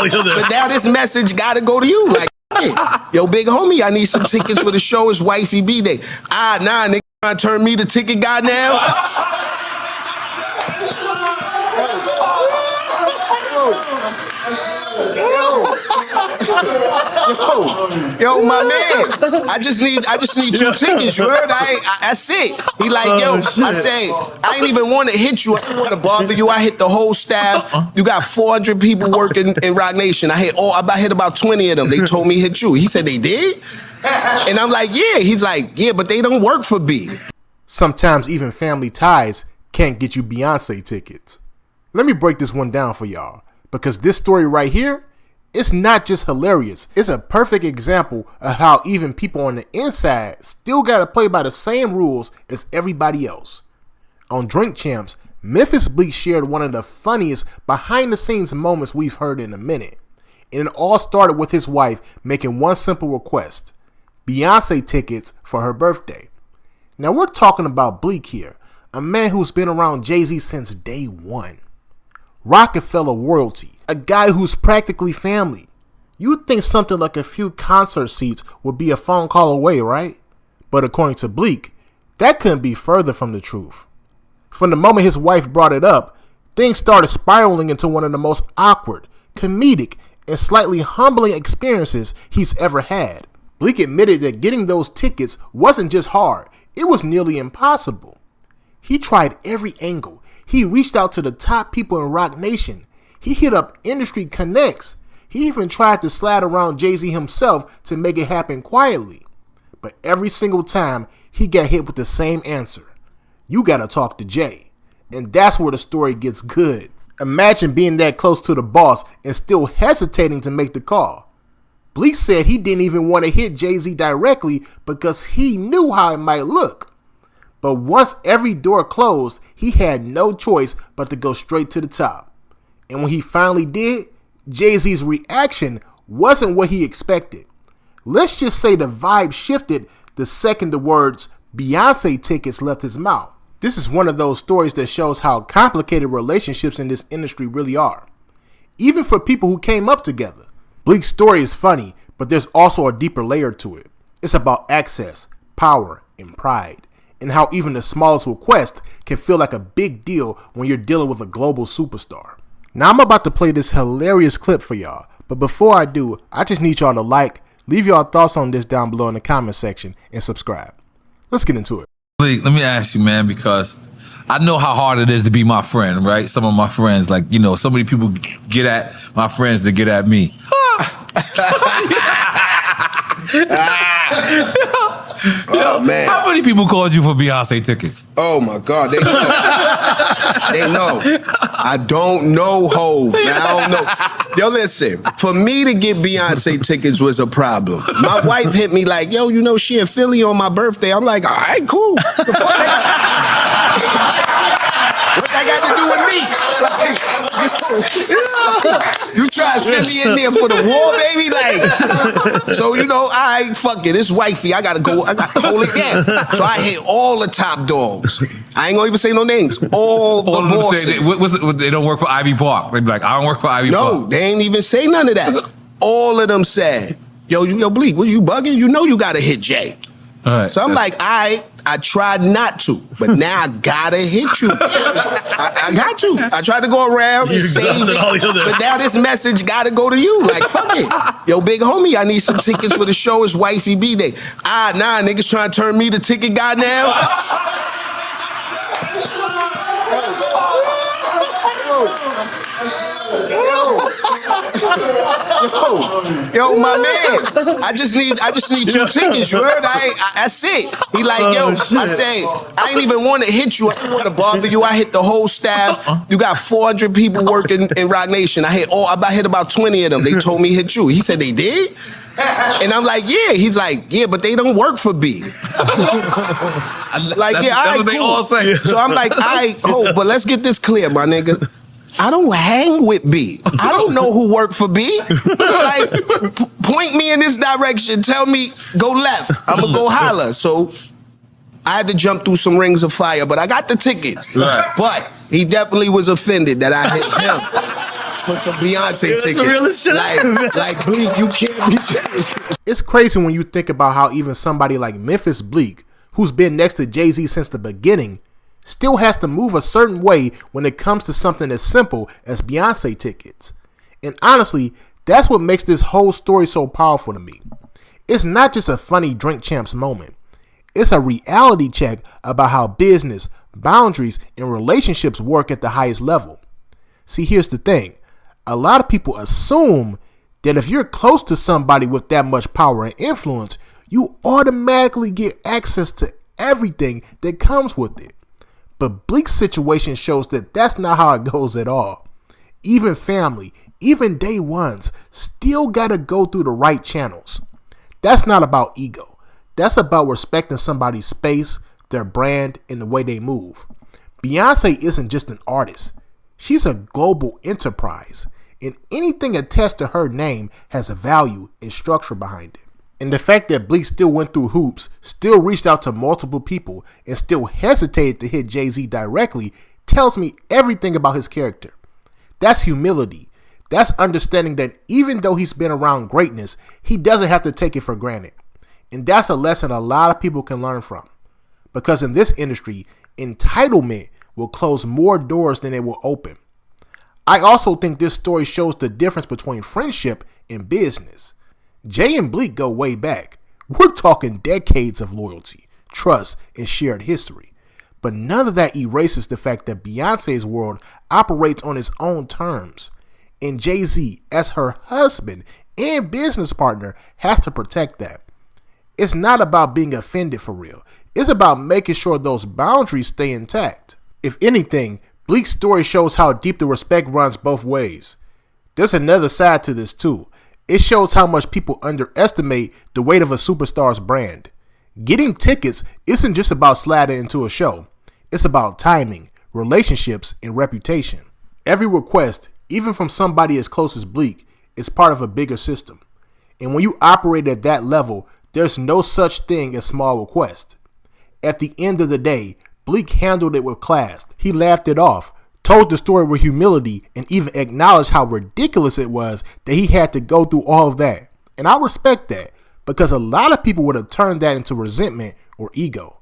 But now this message gotta go to you. Like, yo, big homie, I need some tickets for the show. It's wifey B-Day. Ah, nah, nigga, trying to turn me the ticket guy now? Yo, my man, I just need 2 tickets, you heard? That's it. He like, yo, I say, I ain't even want to hit you. I didn't want to bother you. I hit the whole staff. You got 400 people working in Rock Nation. I hit about 20 of them. They told me hit you. He said they did? And I'm like, yeah. He's like, yeah, but they don't work for B. Sometimes even family ties can't get you Beyoncé tickets. Let me break this one down for y'all, because this story right here, it's not just hilarious. It's a perfect example of how even people on the inside still gotta play by the same rules as everybody else. On Drink Champs, Memphis Bleek shared one of the funniest behind the scenes moments we've heard in a minute. And it all started with his wife making one simple request: Beyoncé tickets for her birthday. Now we're talking about Bleek here, a man who's been around Jay-Z since day one. Rockefeller royalty, a guy who's practically family. You'd think something like a few concert seats would be a phone call away, right? But according to Bleek, that couldn't be further from the truth. From the moment his wife brought it up, things started spiraling into one of the most awkward, comedic, and slightly humbling experiences he's ever had. Bleek admitted that getting those tickets wasn't just hard, it was nearly impossible. He tried every angle. He reached out to the top people in Rock Nation. He hit up industry connects. He even tried to slide around Jay-Z himself to make it happen quietly. But every single time, he got hit with the same answer: you gotta talk to Jay. And that's where the story gets good. Imagine being that close to the boss and still hesitating to make the call. Bleek said he didn't even want to hit Jay-Z directly because he knew how it might look. But once every door closed, he had no choice but to go straight to the top. And when he finally did, Jay-Z's reaction wasn't what he expected. Let's just say the vibe shifted the second the words Beyoncé tickets left his mouth. This is one of those stories that shows how complicated relationships in this industry really are, even for people who came up together. Bleek's story is funny, but there's also a deeper layer to it. It's about access, power, and pride, and how even the smallest request can feel like a big deal when you're dealing with a global superstar. Now I'm about to play this hilarious clip for y'all, but before I do, I just need y'all to leave y'all thoughts on this down below in the comment section, and subscribe. Let's get into it. Bleek, let me ask you, man, because I know how hard it is to be my friend, right? Some of my friends, like, you know, so many people get at my friends that get at me. Oh, man. How many people called you for Beyonce tickets? Oh, my God. They know. They know. I don't know, Hov. I don't know. Yo, listen. For me to get Beyonce tickets was a problem. My wife hit me like, yo, you know, she in Philly on my birthday. I'm like, all right, cool. What that got to do with me? You try to send me in there for the war, baby? Like, so, you know, all right, fuck it. It's wifey. I got to hold it down. So I hit all the top dogs. I ain't going to even say no names. All the bosses. They don't work for Ivy Park. They be like, I don't work for Ivy Park. No, they ain't even say none of that. All of them said, yo, Bleek, what, you bugging? You know you got to hit Jay. All right. So I'm like, I tried not to, but now I gotta hit you. I got to. I tried to go around and save it, but now this message gotta go to you. Like, fuck it. Yo, big homie, I need some tickets for the show. It's wifey B-Day. Ah, nah, niggas trying to turn me the ticket guy now? Yo, my man, I just need 2 tickets, you heard? That's it. He like, yo, I say, I ain't even want to hit you. I didn't want to bother you. I hit the whole staff. You got 400 people working in Rock Nation. I hit about 20 of them. They told me hit you. He said they did? And I'm like, yeah. He's like, yeah, but they don't work for B. Like, yeah, all right, cool. They all say. So I'm like, all right, cool, but let's get this clear, my nigga. I don't hang with B. I don't know who worked for B. Like, point me in this direction. Tell me, go left. I'm going to go holler. So I had to jump through some rings of fire, but I got the tickets. Right. But he definitely was offended that I hit him. for some Beyonce That's the realest shit tickets. Like Bleek, you can't be serious. It's crazy when you think about how even somebody like Memphis Bleek, who's been next to Jay-Z since the beginning, still has to move a certain way when it comes to something as simple as Beyonce tickets. And honestly, that's what makes this whole story so powerful to me. It's not just a funny Drink Champs moment. It's a reality check about how business, boundaries, and relationships work at the highest level. See, here's the thing. A lot of people assume that if you're close to somebody with that much power and influence, you automatically get access to everything that comes with it. But Bleek's situation shows that that's not how it goes at all. Even family, even day ones, still gotta go through the right channels. That's not about ego. That's about respecting somebody's space, their brand, and the way they move. Beyonce isn't just an artist. She's a global enterprise, and anything attached to her name has a value and structure behind it. And the fact that Bleek still went through hoops, still reached out to multiple people, and still hesitated to hit Jay-Z directly tells me everything about his character. That's humility. That's understanding that even though he's been around greatness, he doesn't have to take it for granted. And that's a lesson a lot of people can learn from. Because in this industry, entitlement will close more doors than it will open. I also think this story shows the difference between friendship and business. Jay and Bleek go way back. We're talking decades of loyalty, trust, and shared history. But none of that erases the fact that Beyonce's world operates on its own terms. And Jay-Z, as her husband and business partner, has to protect that. It's not about being offended for real. It's about making sure those boundaries stay intact. If anything, Bleek's story shows how deep the respect runs both ways. There's another side to this too. It shows how much people underestimate the weight of a superstar's brand. Getting tickets isn't just about sliding into a show. It's about timing, relationships, and reputation. Every request, even from somebody as close as Bleek, is part of a bigger system. And when you operate at that level, there's no such thing as small requests. At the end of the day, Bleek handled it with class. He laughed it off, told the story with humility, and even acknowledged how ridiculous it was that he had to go through all of that. And I respect that, because a lot of people would have turned that into resentment or ego.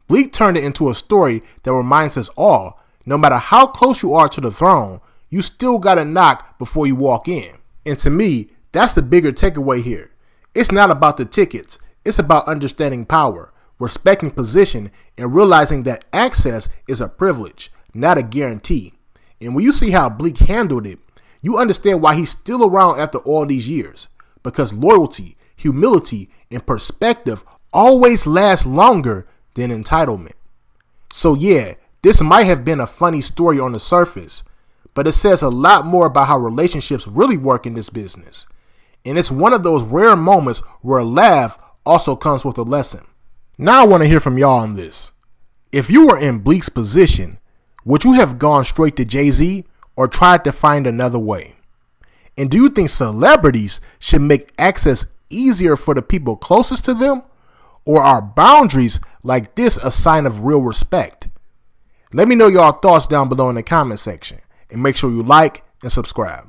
Bleek turned it into a story that reminds us all, no matter how close you are to the throne, you still gotta knock before you walk in. And to me, that's the bigger takeaway here. It's not about the tickets. It's about understanding power, respecting position, and realizing that access is a privilege, not a guarantee. And when you see how Bleek handled it, you understand why he's still around after all these years. Because loyalty, humility, and perspective always last longer than entitlement. So yeah, this might have been a funny story on the surface, but it says a lot more about how relationships really work in this business. And it's one of those rare moments where a laugh also comes with a lesson. Now I want to hear from y'all on this. If you were in Bleek's position, would you have gone straight to Jay-Z or tried to find another way? And do you think celebrities should make access easier for the people closest to them? Or are boundaries like this a sign of real respect? Let me know y'all thoughts down below in the comment section. And make sure you like and subscribe.